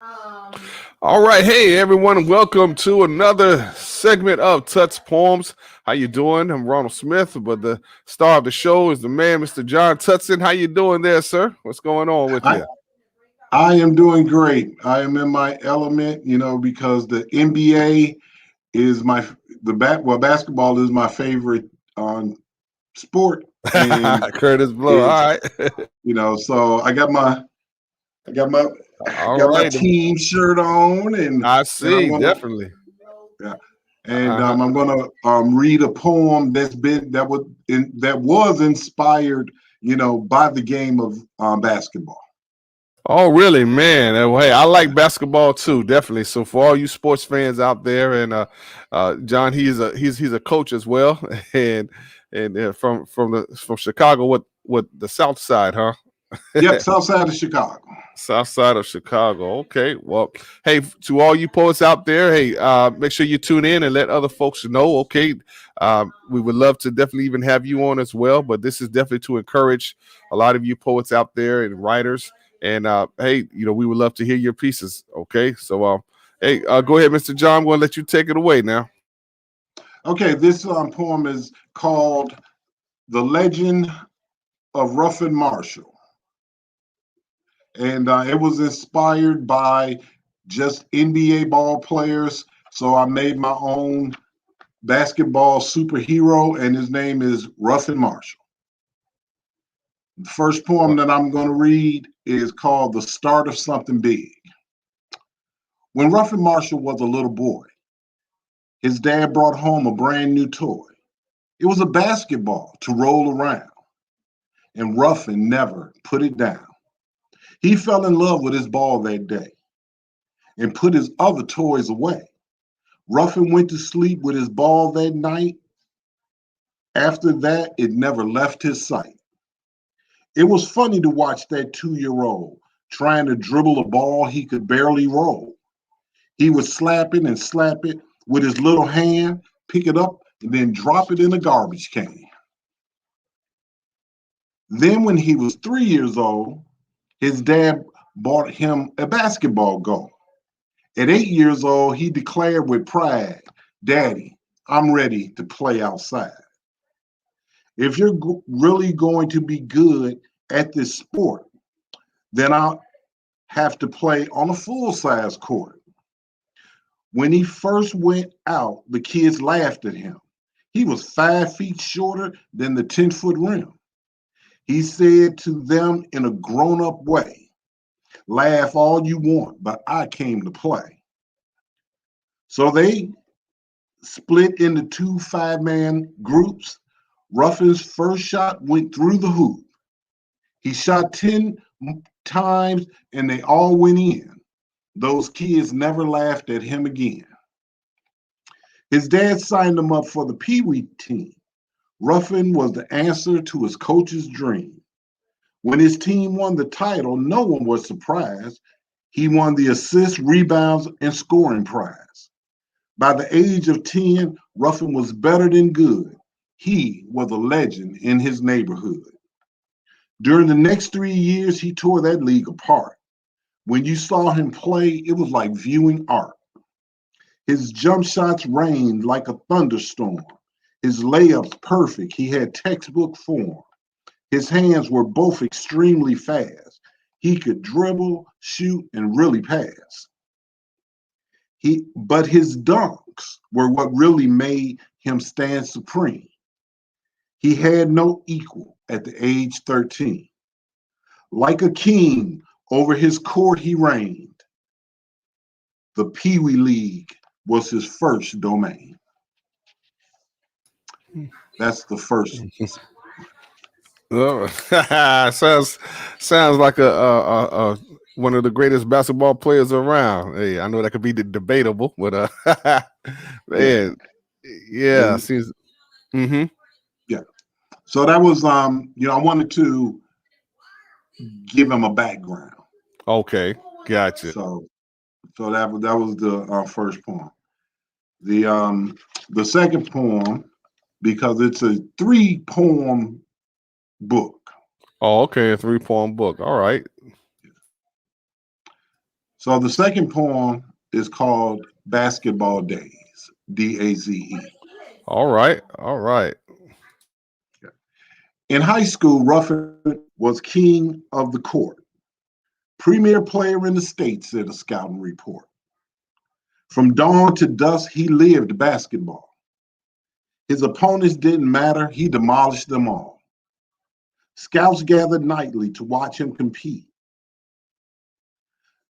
All right, hey everyone, welcome to another segment of Tuts Poems. How you doing? I'm Ronald Smith, but the star of the show is the man, Mr. John Tutson. How you doing there, sir? What's going on with I you? I am doing great. I am in my element, because the NBA is basketball is my favorite sport, and Curtis Blow. it's All right, so I got my all got my right. team shirt on, and I I'm see, gonna definitely. yeah, and Uh-huh. I'm gonna read a poem that was inspired, by the game of basketball. Oh, really, man? Hey, I like basketball too, definitely. So for all you sports fans out there, and John, he's a coach as well, and from Chicago, what the South Side, huh? Yep, South Side of Chicago. South side of Chicago. Okay. Well, hey, to all you poets out there, hey, make sure you tune in and let other folks know. Okay. We would love to definitely even have you on as well, but this is definitely to encourage a lot of you poets out there and writers. And hey, we would love to hear your pieces. Okay. So, hey, go ahead, Mr. John. I'm going to let you take it away now. Okay, this poem is called "The Legend of Ruffin Marshall," and it was inspired by just NBA ball players. So I made my own basketball superhero, and his name is Ruffin Marshall. The first poem that I'm going to read is called "The Start of Something Big." When Ruffin Marshall was a little boy, his dad brought home a brand new toy. It was a basketball to roll around, and Ruffin never put it down. He fell in love with his ball that day and put his other toys away. Ruffin went to sleep with his ball that night. After that, it never left his sight. It was funny to watch that 2-year-old trying to dribble a ball he could barely roll. He would slap it and slap it with his little hand, pick it up, and then drop it in a garbage can. Then, when he was 3 years old, his dad bought him a basketball goal. At 8 years old, he declared with pride, "Daddy, I'm ready to play outside." If you're really going to be good at this sport, then I'll have to play on a full size court. When he first went out, the kids laughed at him. He was 5 feet shorter than the 10-foot rim. He said to them in a grown up way, "Laugh all you want, but I came to play." So they split into two 5-man groups. Ruffin's first shot went through the hoop. He shot 10 times and they all went in. Those kids never laughed at him again. His dad signed him up for the Pee Wee team. Ruffin was the answer to his coach's dream. When his team won the title, no one was surprised. He won the assist, rebounds, and scoring prize. By the age of 10, Ruffin was better than good. He was a legend in his neighborhood. During the next 3 years, he tore that league apart. When you saw him play, it was like viewing art. His jump shots rained like a thunderstorm. His layups perfect. He had textbook form. His hands were both extremely fast. He could dribble, shoot, and really pass. But his dunks were what really made him stand supreme. He had no equal at the age 13. Like a king, over his court he reigned. The Pee Wee League was his first domain. That's the first. Oh, sounds like a one of the greatest basketball players around. Hey, I know that could be debatable, but Yeah. man, yeah, And seems. Mm-hmm. yeah. So that was I wanted to give him a background. Okay, gotcha. So that was the first poem. The second poem, because it's a 3-poem book. Oh, okay, a 3-poem book. All right. So the second poem is called Basketball Days, Daze. All right. All right. In high school, Ruffin was king of the court, premier player in the state, said a scouting report. From dawn to dusk, he lived basketball. His opponents didn't matter, he demolished them all. Scouts gathered nightly to watch him compete.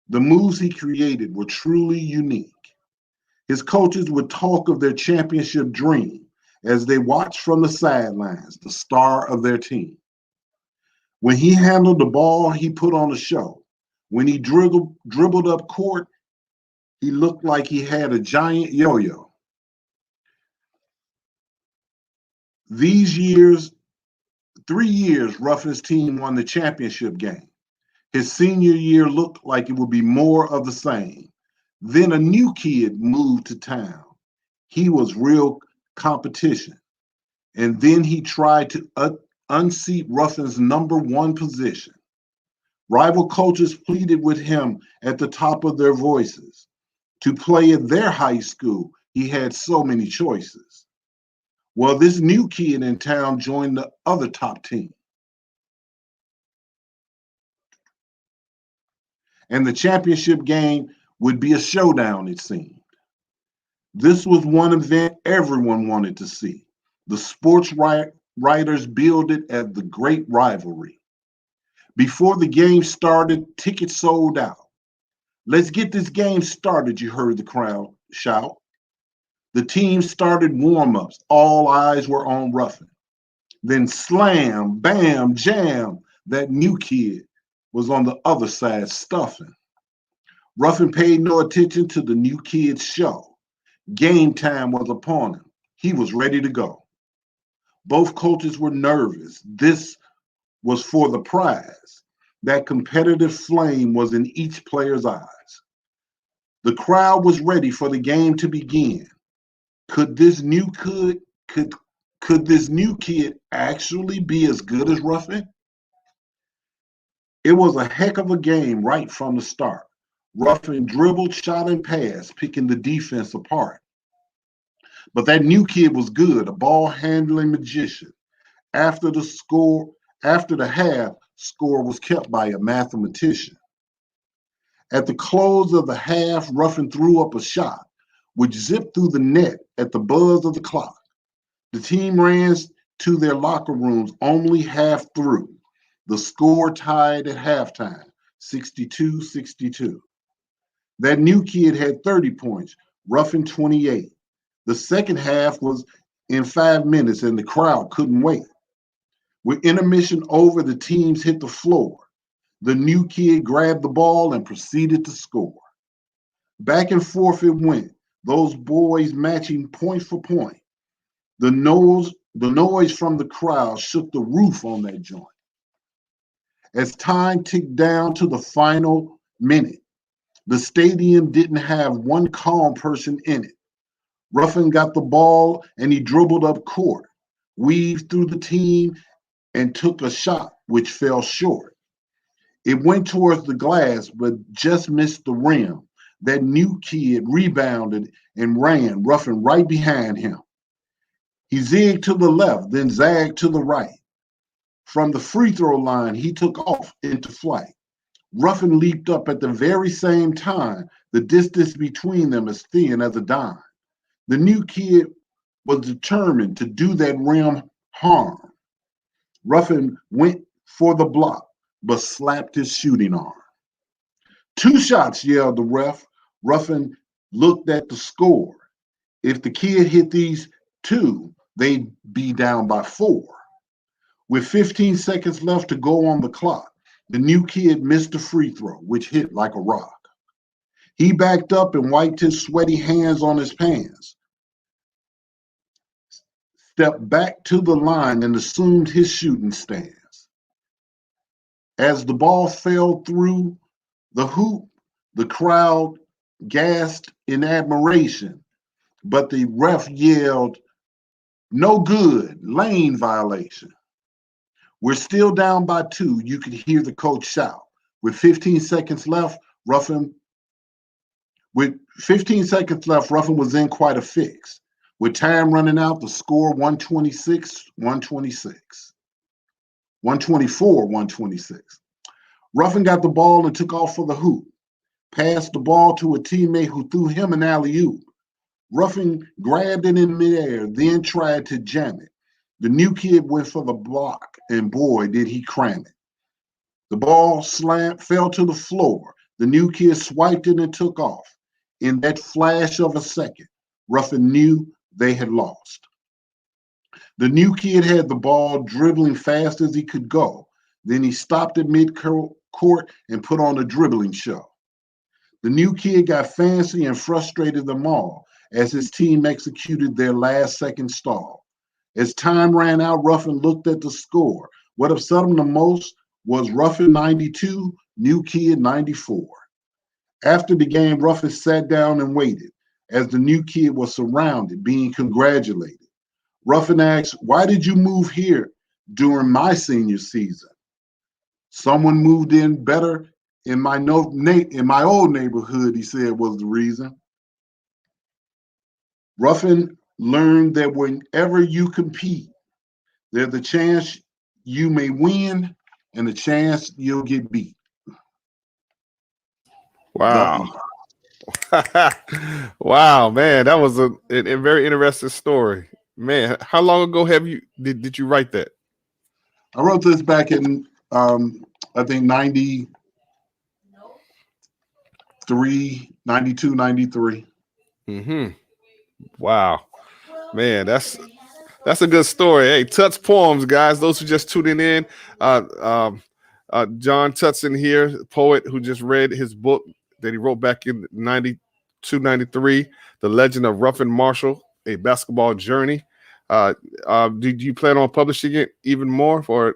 The moves he created were truly unique. His coaches would talk of their championship dream as they watched from the sidelines, the star of their team. When he handled the ball, he put on a show. When he dribbled up court, he looked like he had a giant yo-yo. These years, 3 years, Ruffin's team won the championship game. His senior year looked like it would be more of the same. Then a new kid moved to town. He was real competition. And then he tried to unseat Ruffin's number one position. Rival coaches pleaded with him at the top of their voices. To play at their high school, he had so many choices. Well, this new kid in town joined the other top team. And the championship game would be a showdown, it seemed. This was one event everyone wanted to see. The sports writers billed it as the great rivalry. Before the game started, tickets sold out. Let's get this game started, you heard the crowd shout. The team started warm-ups. All eyes were on Ruffin. Then slam, bam, jam, that new kid was on the other side stuffing. Ruffin paid no attention to the new kid's show. Game time was upon him. He was ready to go. Both coaches were nervous. This was for the prize. That competitive flame was in each player's eyes. The crowd was ready for the game to begin. Could this new kid actually be as good as Ruffin? It was a heck of a game right from the start. Ruffin dribbled, shot, and passed, picking the defense apart. But that new kid was good, a ball handling magician. After the half, score was kept by a mathematician. At the close of the half, Ruffin threw up a shot, which zipped through the net at the buzz of the clock. The team ran to their locker rooms only half through. The score tied at halftime, 62-62. That new kid had 30 points, Ruffin 28. The second half was in 5 minutes and the crowd couldn't wait. With intermission over, the teams hit the floor. The new kid grabbed the ball and proceeded to score. Back and forth it went, those boys matching point for point. The noise from the crowd shook the roof on that joint. As time ticked down to the final minute, the stadium didn't have one calm person in it. Ruffin got the ball and he dribbled up court, weaved through the team, and took a shot which fell short. It went towards the glass, but just missed the rim. That new kid rebounded and ran, Ruffin right behind him. He zigged to the left, then zagged to the right. From the free throw line, he took off into flight. Ruffin leaped up at the very same time, the distance between them as thin as a dime. The new kid was determined to do that rim harm. Ruffin went for the block, but slapped his shooting arm. 2 shots, yelled the ref. Ruffin looked at the score. If the kid hit these 2, they'd be down by 4. With 15 seconds left to go on the clock, the new kid missed a free throw, which hit like a rock. He backed up and wiped his sweaty hands on his pants, stepped back to the line and assumed his shooting stance. As the ball fell through the hoop, the crowd gasped in admiration, but the ref yelled, "No good, lane violation." We're still down by 2, you could hear the coach shout. With 15 seconds left, Ruffin With 15 seconds left, Ruffin was in quite a fix. With time running out, the score 126, 126. 124, 126. Ruffin got the ball and took off for the hoop. Passed the ball to a teammate who threw him an alley-oop. Ruffin grabbed it in midair, then tried to jam it. The new kid went for the block, and boy, did he cram it. The ball fell to the floor. The new kid swiped it and took off. In that flash of a second, Ruffin knew they had lost. The new kid had the ball dribbling fast as he could go. Then he stopped at mid-court and put on a dribbling show. The new kid got fancy and frustrated them all as his team executed their last-second stall. As time ran out, Ruffin looked at the score. What upset him the most was Ruffin 92, new kid 94. After the game, Ruffin sat down and waited as the new kid was surrounded, being congratulated. Ruffin asked, "Why did you move here during my senior season?" "Someone moved in better in my old neighborhood," he said, was the reason. Ruffin learned that whenever you compete, there's a chance you may win and a chance you'll get beat. Wow. Wow, man, that was a very interesting story. Man, how long ago did you write that? I wrote this back in I think 93, 92, 93. Mm-hmm. Wow, man, that's a good story. Hey, Tuts Poems, guys. Those who just tuning in, John Tutson here, poet who just read his book that he wrote back in 92, 93, The Legend of Ruffin Marshall, A Basketball Journey. Did you plan on publishing it even more, or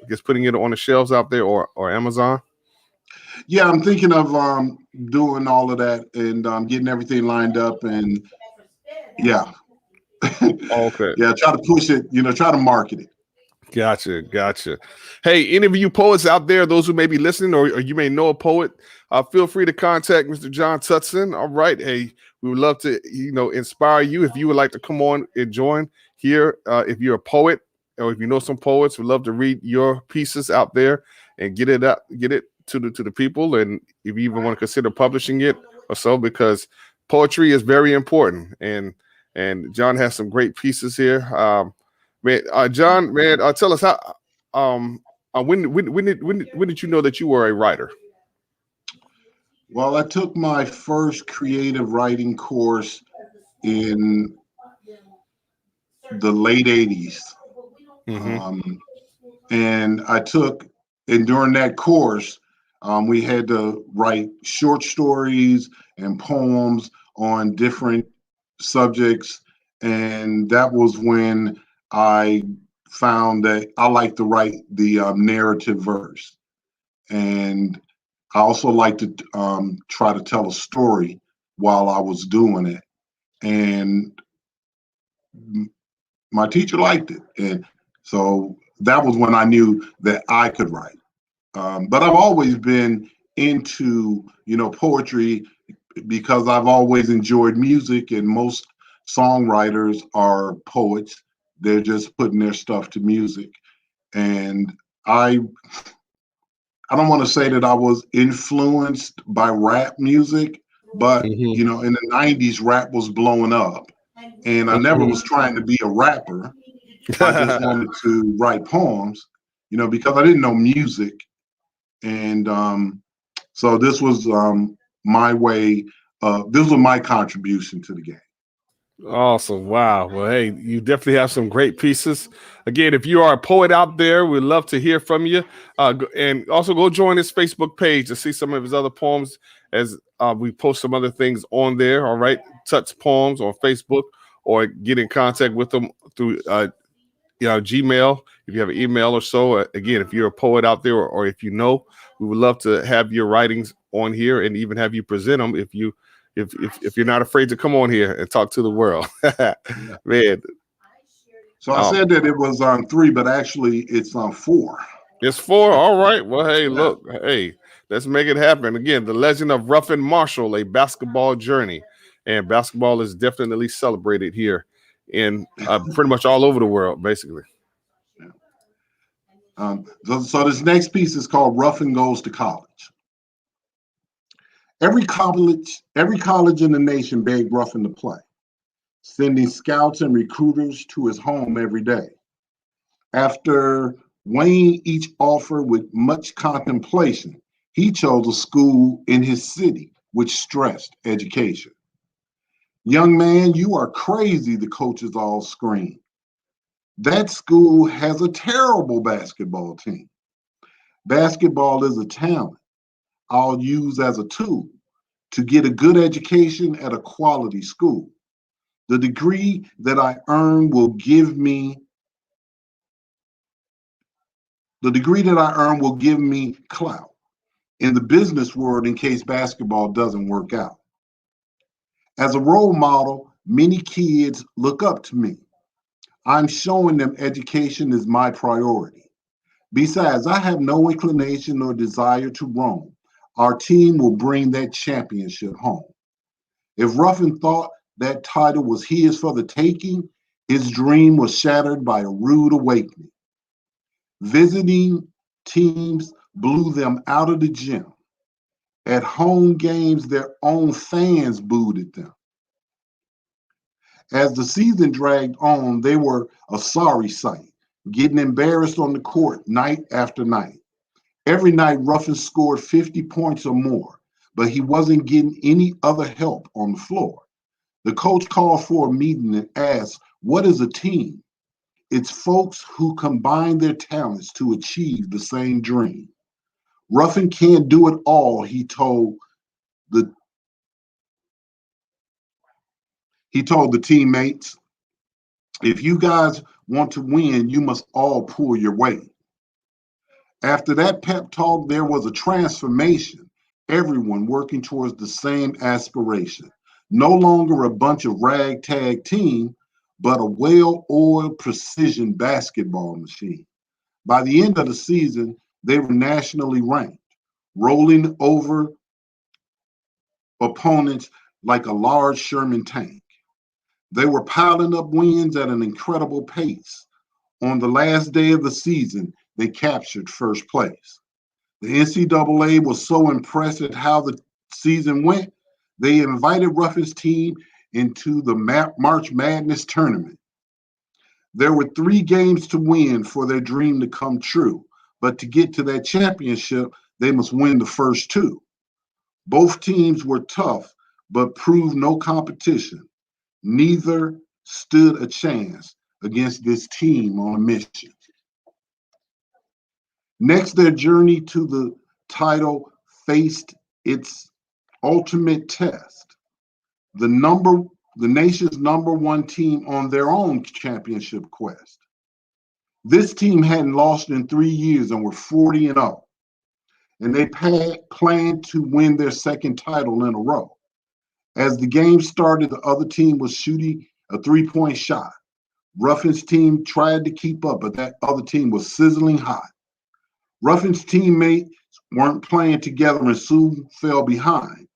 just putting it on the shelves out there, or Amazon? Yeah, I'm thinking of doing all of that and getting everything lined up, and yeah. Okay. Yeah, try to push it, try to market it. Gotcha. Hey, any of you poets out there, those who may be listening, or you may know a poet, feel free to contact Mr. John Tutson. All right. Hey, we would love to, inspire you. If you would like to come on and join here, if you're a poet or if you know some poets, we'd love to read your pieces out there and get it to the people. And if you even want to consider publishing it or so, because poetry is very important. And John has some great pieces here. Man, John, man, tell us how. When did you know that you were a writer? Well, I took my first creative writing course in the late 80s. Mm-hmm. And during that course, we had to write short stories and poems on different subjects. And that was when I found that I like to write the narrative verse. And I also like to try to tell a story while I was doing it. And my teacher liked it. And so that was when I knew that I could write. But I've always been into, poetry because I've always enjoyed music, and most songwriters are poets. They're just putting their stuff to music. And I don't want to say that I was influenced by rap music, but Mm-hmm. in the 90s, rap was blowing up. And I never was trying to be a rapper. I just wanted to write poems, because I didn't know music. And so this was my way. This was my contribution to the game. Awesome. Wow. Well, hey, you definitely have some great pieces. Again, if you are a poet out there, we'd love to hear from you. And also go join his Facebook page to see some of his other poems as we post some other things on there. All right. Tuts Poems on Facebook, or get in contact with them through Gmail. If you have an email or so, again, if you're a poet out there, or if we would love to have your writings on here and even have you present them if you're not afraid to come on here and talk to the world. Man. So I said that it was on 3, but actually it's on 4. It's 4. All right. Well, hey, look, hey, Let's make it happen. Again, the legend of Ruffin Marshall, a basketball journey. And basketball is definitely celebrated here in pretty much all over the world, basically. So this next piece is called Ruffin Goes to College. Every college in the nation begged Ruffin to play, sending scouts and recruiters to his home every day. After weighing each offer with much contemplation, he chose a school in his city which stressed education. "Young man, you are crazy," the coaches all screamed. "That school has a terrible basketball team. Basketball is a talent I'll use as a tool to get a good education at a quality school. The degree that I earn will give me clout in the business world in case basketball doesn't work out. As a role model, many kids look up to me. I'm showing them education is my priority. Besides, I have no inclination or desire to roam. Our team will bring that championship home." If Ruffin thought that title was his for the taking, his dream was shattered by a rude awakening. Visiting teams blew them out of the gym. At home games, their own fans booed at them. As the season dragged on, they were a sorry sight, getting embarrassed on the court night after night. Every night, Ruffin scored 50 points or more, but he wasn't getting any other help on the floor. The coach called for a meeting and asked, "What is a team?" "It's folks who combine their talents to achieve the same dream." Ruffin can't do it all, the he told the teammates. "If you guys want to win, you must all pull your weight." After that pep talk, there was a transformation, everyone working towards the same aspiration. No longer a bunch of ragtag team, but a well-oiled precision basketball machine. By the end of the season, they were nationally ranked, rolling over opponents like a large Sherman tank. They were piling up wins at an incredible pace. On the last day of the season, they captured first place. The NCAA was so impressed at how the season went, they invited Ruffin's team into the March Madness tournament. There were 3 games to win for their dream to come true, but to get to that championship, they must win the first 2. Both teams were tough, but proved no competition. Neither stood a chance against this team on a mission. Next, their journey to the title faced its ultimate test. The nation's number 1 team on their own championship quest. This team hadn't lost in 3 years and were 40-0, and they planned to win their second title in a row. As the game started, the other team was shooting a 3-point shot. Ruffin's team tried to keep up, but that other team was sizzling hot. Ruffin's teammates weren't playing together and soon fell behind.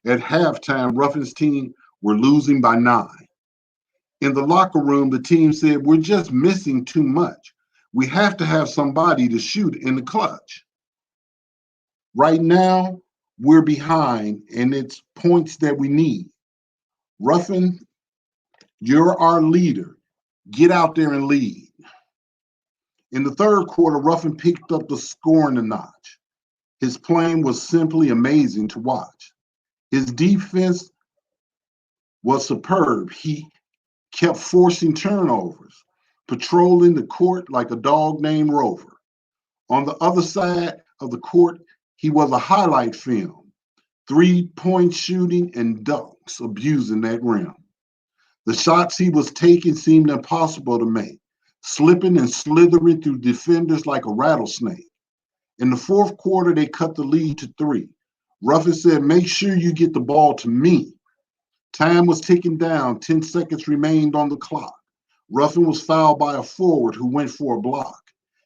At halftime, Ruffin's team were losing by 9. In the locker room, the team said, "We're just missing too much. We have to have somebody to shoot in the clutch. Right now, we're behind, and it's points that we need. Ruffin, you're our leader. Get out there and lead." In the third quarter, Ruffin picked up the scoring a notch. His playing was simply amazing to watch. His defense was superb. He kept forcing turnovers, patrolling the court like a dog named Rover. On the other side of the court, he was a highlight film, 3-point shooting and dunks, abusing that rim. The shots he was taking seemed impossible to make, slipping and slithering through defenders like a rattlesnake. In the fourth quarter, they cut the lead to 3. Ruffin said, "Make sure you get the ball to me." Time was ticking down. 10 seconds remained on the clock. Ruffin was fouled by a forward who went for a block.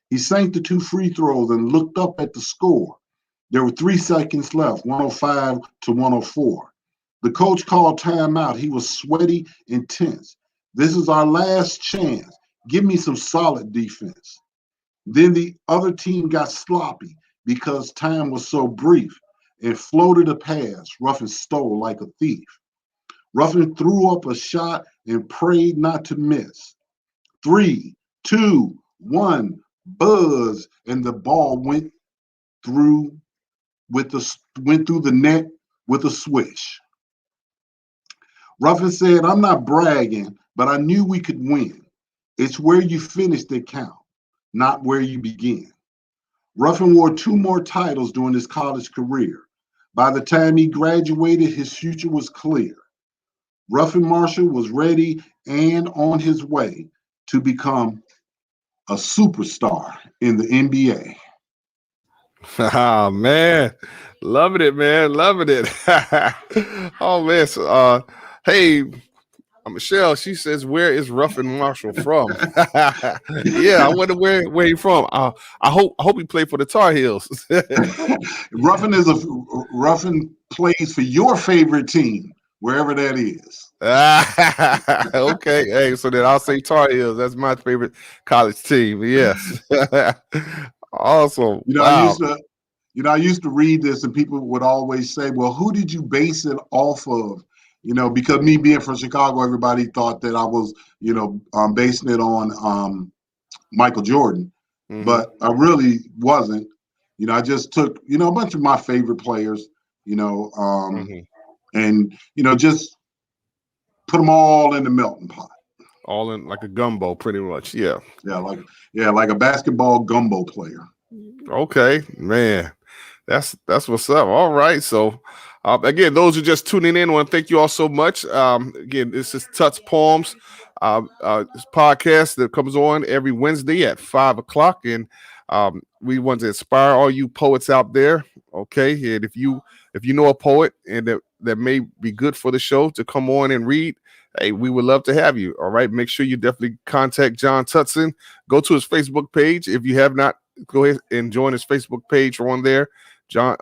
He sank the 2 free throws and looked up at the score. There were 3 seconds left, 105 to 104. The coach called timeout. He was sweaty and tense. This is our last chance. Give me some solid defense. Then the other team got sloppy because time was so brief and floated a pass. Ruffin stole like a thief. Ruffin threw up a shot and prayed not to miss. 3, 2, 1, buzz, and the ball through went through the net with a swish. Ruffin said, "I'm not bragging, but I knew we could win. It's where you finish that count, not where you begin." Ruffin wore 2 more titles during his college career. By the time he graduated, his future was clear. Ruffin Marshall was ready and on his way to become a superstar in the NBA. Oh man, loving it, man, loving it. Oh man, so hey, Michelle, she says, "Where is Ruffin Marshall from?" Yeah, I wonder where he from. I hope he played for the Tar Heels. Ruffin plays for your favorite team, wherever that is. Okay, hey, so then I'll say Tar Heels. That's my favorite college team. Yes, awesome. You know, I Wow. used to, I used to read this, and people would always say, "Well, who did you base it off of?" Because me being from Chicago, everybody thought that I was, basing it on Michael Jordan, Mm-hmm. but I really wasn't. I just took, a bunch of my favorite players, Mm-hmm. and just put them all in the melting pot. All in like a gumbo, pretty much. Yeah. Like a basketball gumbo player. Okay, man. That's what's up. All right. So, again, those who are just tuning in, I want to thank you all so much. Again, this is Tuts Poems, this podcast that comes on every Wednesday at 5 o'clock, and we want to inspire all you poets out there. Okay, and if you know a poet and that may be good for the show to come on and read, hey, we would love to have you. All right, make sure you definitely contact John Tutson. Go to his Facebook page if you have not. Go ahead and join his Facebook page on there. John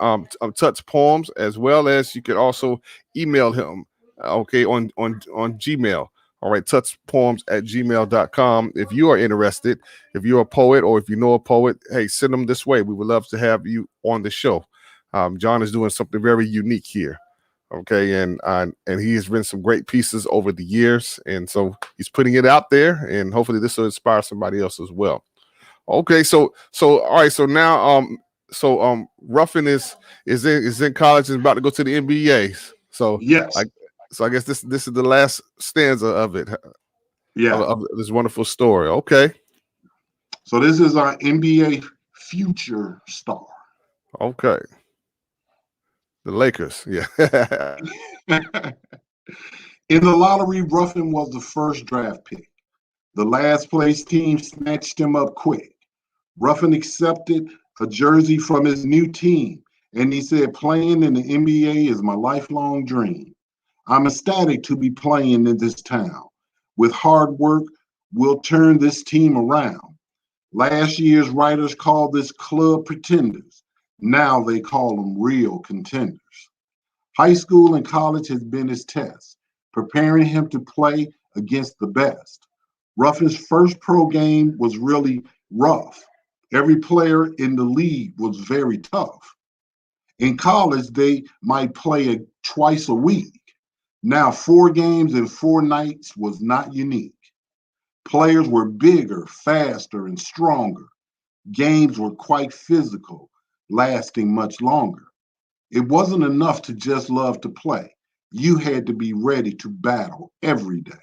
Tuts Poems, as well as you could also email him, okay, on Gmail. All right, tutspoems@gmail.com. If you are interested, if you're a poet or if you know a poet, hey, send them this way. We would love to have you on the show. John is doing something very unique here. Okay, and he has written some great pieces over the years, and so he's putting it out there, and hopefully this will inspire somebody else as well. Okay, so all right, so now Ruffin is in college and about to go to the NBA. So Yes. I I guess this is the last stanza of it Yeah. of this wonderful story. Okay. So this is our NBA future star. Okay. The Lakers. Yeah. In the lottery, Ruffin was the first draft pick. The last place team snatched him up quick. Ruffin accepted a jersey from his new team, and he said, "Playing in the NBA is my lifelong dream. I'm ecstatic to be playing in this town. With hard work, we'll turn this team around. Last year's writers called this club pretenders. Now they call them real contenders." High school and college has been his test, preparing him to play against the best. Ruffin's first pro game was really rough. Every player in the league was very tough. In college, they might play twice a week. Now, 4 games in 4 nights was not unique. Players were bigger, faster, and stronger. Games were quite physical, lasting much longer. It wasn't enough to just love to play. You had to be ready to battle every day.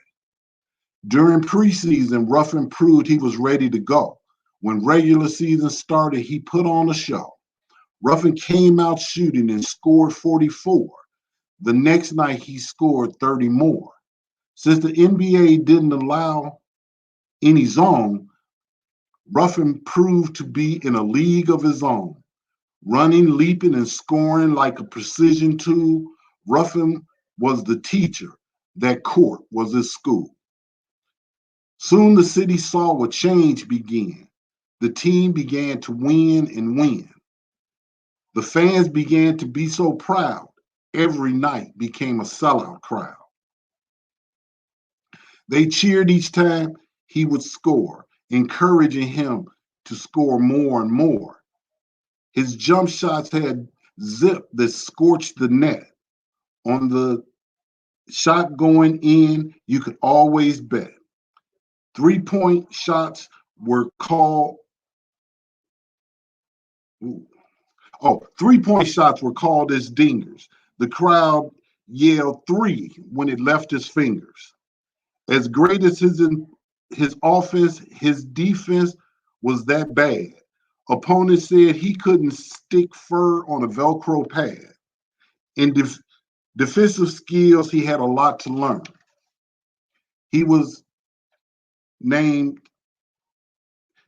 During preseason, Ruffin proved he was ready to go. When regular season started, he put on a show. Ruffin came out shooting and scored 44. The next night, he scored 30 more. Since the NBA didn't allow any zone, Ruffin proved to be in a league of his own. Running, leaping, and scoring like a precision tool, Ruffin was the teacher. That court was his school. Soon the city saw a change begin. The team began to win and win. The fans began to be so proud. Every night became a sellout crowd. They cheered each time he would score, encouraging him to score more and more. His jump shots had zip that scorched the net. On the shot going in, you could always bet. 3-point shots were called. Oh, 3-point shots were called as dingers. The crowd yelled three when it left his fingers. As great as his offense, his defense was that bad. Opponents said he couldn't stick fur on a Velcro pad. In defensive skills, he had a lot to learn. He was named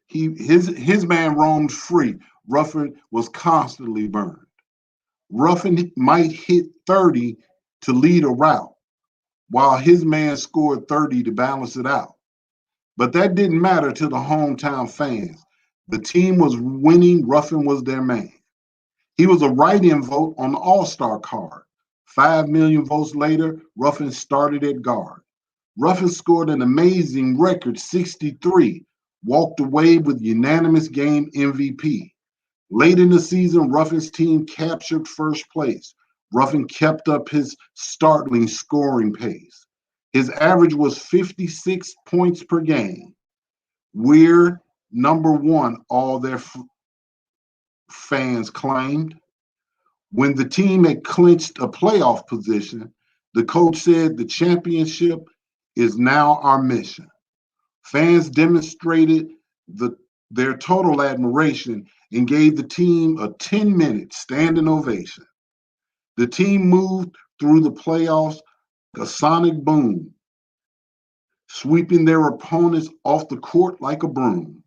his man roamed free. Ruffin was constantly burned. Ruffin might hit 30 to lead a route, while his man scored 30 to balance it out. But that didn't matter to the hometown fans. The team was winning, Ruffin was their man. He was a write-in vote on the All-Star card. 5 million votes later, Ruffin started at guard. Ruffin scored an amazing record 63, walked away with unanimous game MVP. Late in the season, Ruffin's team captured first place. Ruffin kept up his startling scoring pace. His average was 56 points per game. We're number one, all their fans claimed. When the team had clinched a playoff position, the coach said the championship is now our mission. Fans demonstrated their total admiration and gave the team a 10-minute standing ovation. The team moved through the playoffs like a sonic boom, sweeping their opponents off the court like a broom.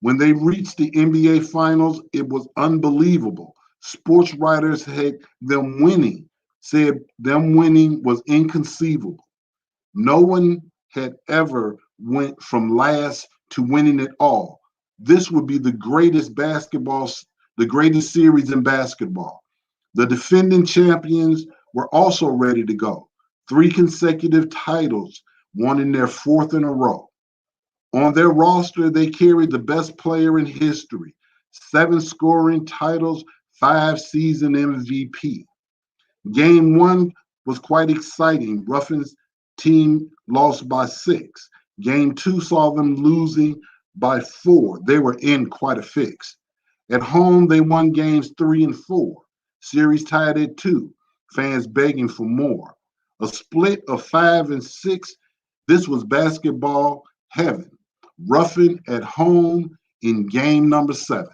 When they reached the NBA Finals, it was unbelievable. Sports writers said them winning was inconceivable. No one had ever went from last to winning it all. This would be the greatest series in basketball. The defending champions were also ready to go. 3 consecutive titles, won in their 4th in a row. On their roster, they carried the best player in history, 7 scoring titles, 5 season MVP. Game 1 was quite exciting. Ruffin's team lost by 6. Game 2 saw them losing by 4. They were in quite a fix. At home, they won games 3 and 4. Series tied at 2. Fans begging for more. A split of 5 and 6. This was basketball heaven. Ruffin at home in game number 7.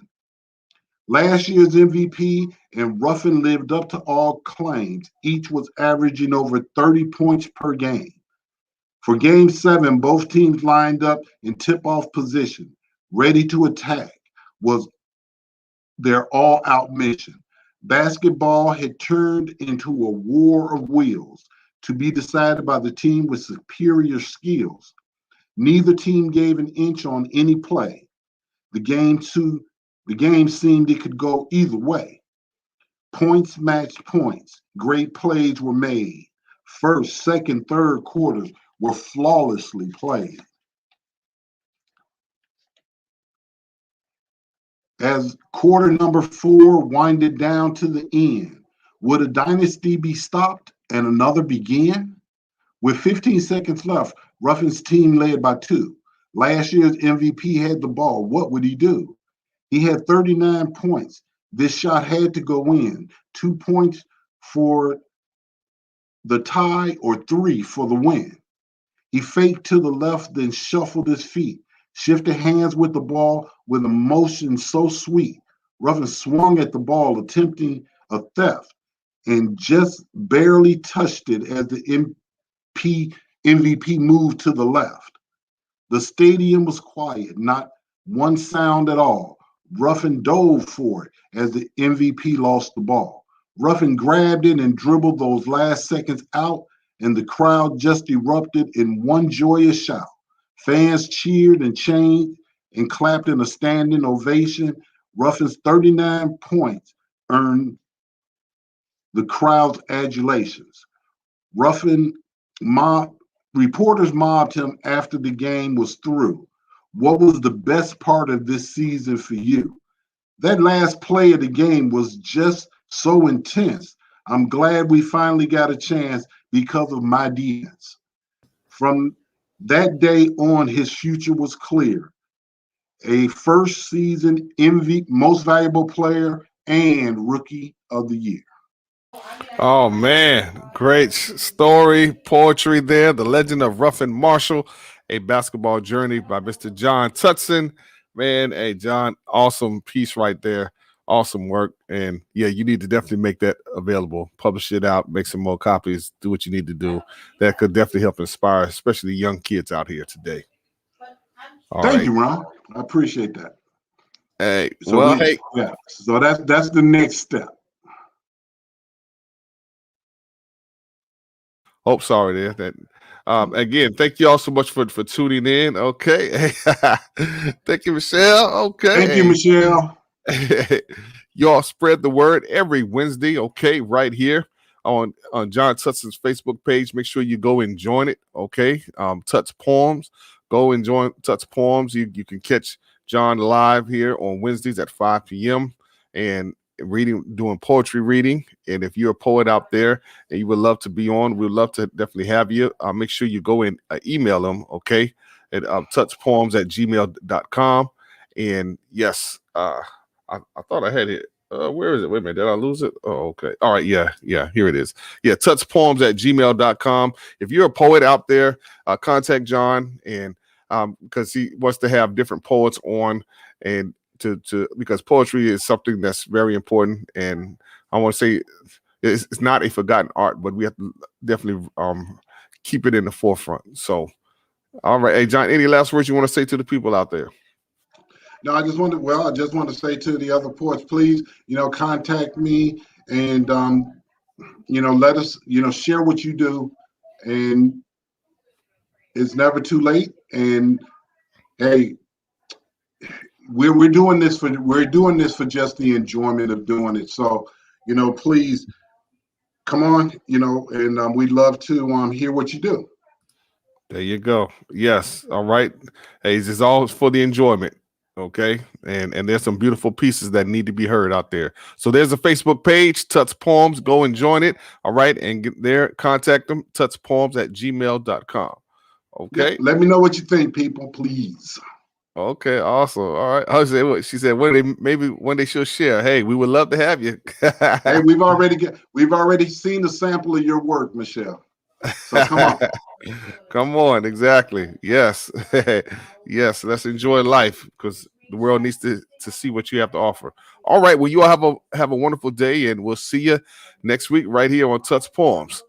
Last year's MVP and Ruffin lived up to all claims. Each was averaging over 30 points per game. For game 7, both teams lined up in tip-off position, ready to attack, was their all-out mission. Basketball had turned into a war of wills to be decided by the team with superior skills. Neither team gave an inch on any play. The game seemed it could go either way. Points matched points. Great plays were made. First, second, third quarters were flawlessly played. As quarter number 4 winded down to the end, would a dynasty be stopped and another begin? With 15 seconds left, Ruffin's team led by 2. Last year's MVP had the ball. What would he do? He had 39 points. This shot had to go in. 2 points for the tie or 3 for the win. He faked to the left, then shuffled his feet, shifted hands with the ball with a motion so sweet. Ruffin swung at the ball, attempting a theft, and just barely touched it as the MVP moved to the left. The stadium was quiet, not one sound at all. Ruffin dove for it as the MVP lost the ball. Ruffin grabbed it and dribbled those last seconds out, and the crowd just erupted in one joyous shout. Fans cheered and changed and clapped in a standing ovation. Ruffin's 39 points earned the crowd's adulations. Ruffin mob reporters mobbed him after the game was through. What was the best part of this season for you? That last play of the game was just so intense. I'm glad we finally got a chance because of my defense. From that day on, his future was clear. A first season MVP, most valuable player, and rookie of the year. Oh man, great story, poetry there. The Legend of Ruffin Marshall, a basketball journey by Mr. John Tutson. Man, hey John, awesome piece right there. Awesome work. And yeah, you need to definitely make that available. Publish it out, make some more copies, do what you need to do. That could definitely help inspire, especially young kids out here today. All Thank right. you, Ron. I appreciate that. Hey, So well, hey, yeah. So that's the next step. oh, sorry there. That again, thank you all so much for tuning in. Okay. Thank you, Michelle. Thank you, Okay. Michelle. Hey, y'all spread the word every Wednesday, okay, right here on John Tutson's Facebook page. Make sure you go and join it, okay? Tuts Poems. Go and join Tuts Poems. You can catch John live here on Wednesdays at 5 p.m. and doing poetry reading. And if you're a poet out there and you would love to be on, we'd love to definitely have you. Make sure you go and email them, okay, at tutspoems@gmail.com. And yes, I thought I had it. Where is it? Wait a minute. Did I lose it? Oh, okay. All right. Yeah. Here it is. Yeah. Tutspoems@gmail.com. If you're a poet out there, contact John and because he wants to have different poets on and to because poetry is something that's very important. And I want to say it's not a forgotten art, but we have to definitely keep it in the forefront. So, all right. Hey, John, any last words you want to say to the people out there? No, I just want to say to the other poets, please, contact me and let us, share what you do, and it's never too late. And hey, we're doing this for just the enjoyment of doing it. So, please come on, and we'd love to hear what you do. There you go. Yes. All right. Hey, it's all for the enjoyment. Okay. And there's some beautiful pieces that need to be heard out there. So there's a Facebook page, Tuts Poems. Go and join it. All right. And get there, contact them, tutspoems@gmail.com. Yeah, Okay. let me know what you think, people, please. Okay, awesome. All right. She said maybe one day she'll share. Hey, we would love to have you. Hey, we've already seen a sample of your work, Michelle. So come on. Come on, exactly. Yes. Yes, let's enjoy life because the world needs to see what you have to offer. All right. Well, you all have a wonderful day, and we'll see you next week right here on Tuts Poems.